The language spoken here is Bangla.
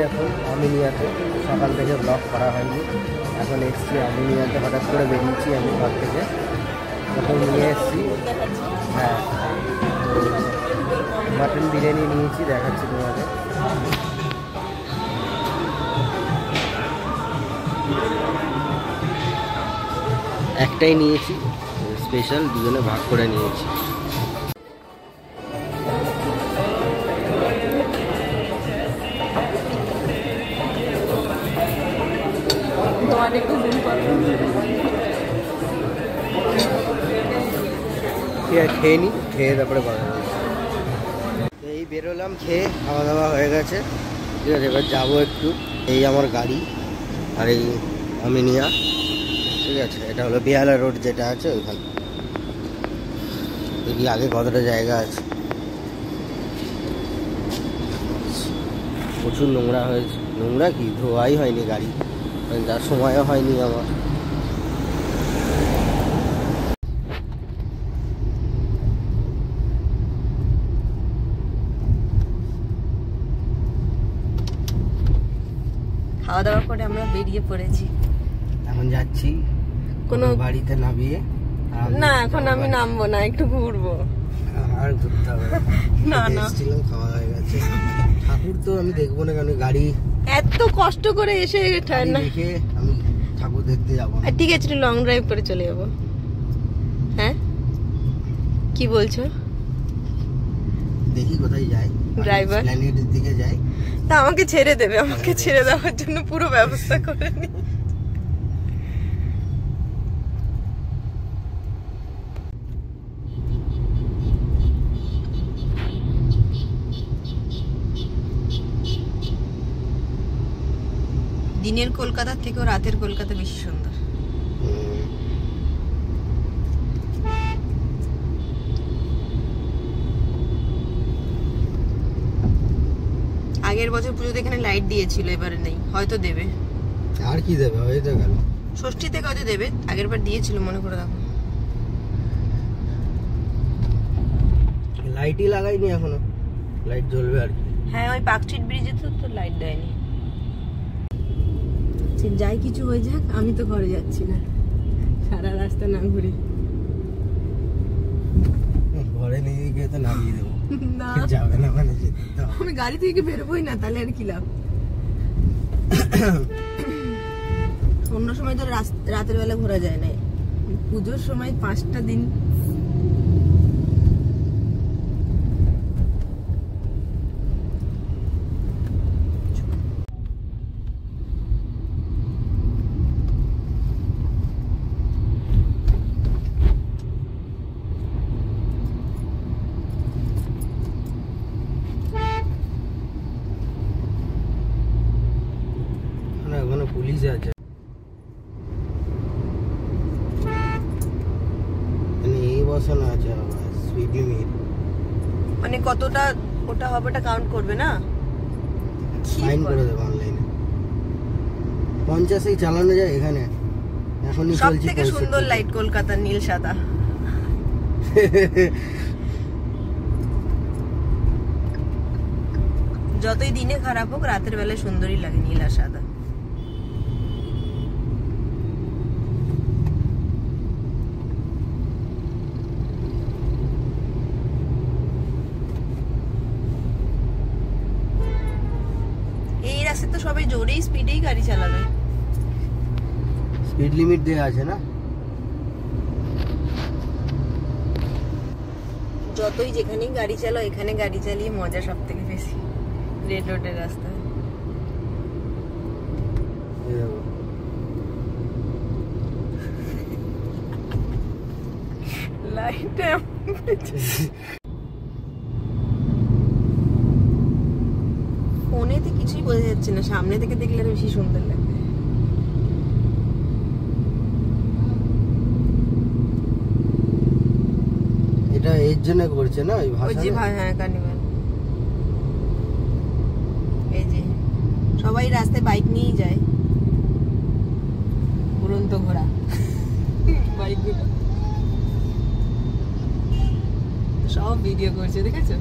এখন আমিনিয়াতে, সকাল থেকে ব্লগ করা হয়নি। এখন এসছি আমিনিয়াতে, হঠাৎ করে বেরিয়েছি আমি ঘর থেকে, তখন নিয়ে এসছি। হ্যাঁ, মাটন বিরিয়ানি নিয়েছি, দেখাচ্ছি তোমাদের। একটাই নিয়েছি স্পেশাল, দুজনে ভাগ করে নিয়েছি। খেয়ে নি, খেয়ে তারপরে বানাবো। এই বেরোলাম, খেয়ে খাওয়া দাওয়া হয়ে গেছে, ঠিক আছে। এবার যাবো একটু, এই আমার গাড়ি আর এই আমিনিয়া, ঠিক আছে। এটা হলো বেহালা রোড যেটা আছে ওইখানে। দেখি আগে কতটা জায়গা আছে। প্রচুর নোংরা হয়েছে, নোংরা কি ধোয়াই হয়নি গাড়ি, যার সময়ও হয়নি আমার। খাওয়া দাওয়া করে আমরা বেরিয়ে পড়েছি, এখন যাচ্ছি কোনো বাড়িতে নামিয়ে। না এখন আমি নামবো না, একটু ঘুরবো। আর ঘুরতে হবে না, না খাওয়া হয়ে গেছে। ঠাকুর তো আমি দেখবো না, কারণ গাড়ি এত কষ্ট করে এসে দেখে আমি ঠাকুর দেখতে যাবো। ঠিক আছে, লং ড্রাইভ করে চলে যাবো। হ্যাঁ কি বলছো? দেখি কোথায় যাই, ড্রাইভার প্ল্যানেটের দিকে যাই। তা আমাকে ছেড়ে দেবে, আমাকে ছেড়ে দেওয়ার জন্য পুরো ব্যবস্থা করে নি। দিনের কলকাতার থেকেও রাতের কলকাতা বেশি সুন্দর। আগের বছর পুজোতে এখানে লাইট দিয়েছিল, এবারে নেই, হয়তো দেবে। আর কি দেবে, হয়তো গেল ষষ্ঠী থেকে হয়তো দেবে, আগের বার দিয়েছিল মনে করে দেখো। লাইটই লাগাইনি এখনো, লাইট জ্বলবে আর কি। হ্যাঁ ওই পার্কস্ট্রিট ব্রিজে তো লাইট দেয়নি। যাই কিছু হয়ে যাক, আমি তো ঘরে যাচ্ছি না, সারা রাস্তা না ঘুরে। ঘরে নিয়ে গিয়ে তো নামিয়ে দেবো, যাবে না মানে আমি গাড়ি থেকে বেরোবোই না, তাহলে আর কি লাভ। অন্য সময় তো রাতের বেলা ঘোরা যায় না, পুজোর সময় 5টা দিন। পুলিশ আছে, এই বসানো আছে স্পিড লিমিট, মানে কতটা ওটা হবে ওটা কাউন্ট করবে না, ফাইন করে দেবে অনলাইনে। 50 চালানো যায় এখানে। এখনই চলছে। সবথেকে সুন্দর লাইট কলকাতার নীল সাদা। যতই দিনে খারাপ হোক, রাতের বেলায় সুন্দরই লাগে নীল আর সাদা। এই রাস্তায় তো সবাই জোরেই স্পিডেই গাড়ি চালাবে। স্পিড লিমিট দেয়া আছে না, যতই যেখানেই গাড়ি চালাও, এখানে গাড়ি চালিয়ে মজা সব থেকে বেশি, রেড রোডের রাস্তায়। লাইটে ফোনেতে কিছুই বোঝা যাচ্ছে না, সামনে থেকে দেখলে বেশি সুন্দর লাগবে। এটা এর জন্য করছে না ওই ভাষা, ওই যে হ্যাঁ কার্নিভাল। এই যে সবাই রাস্তায় বাইক নিয়েই যায়, উড়ন্ত ঘোড়া বাইকগুলো সব ভিডিও করছে, দেখেছো?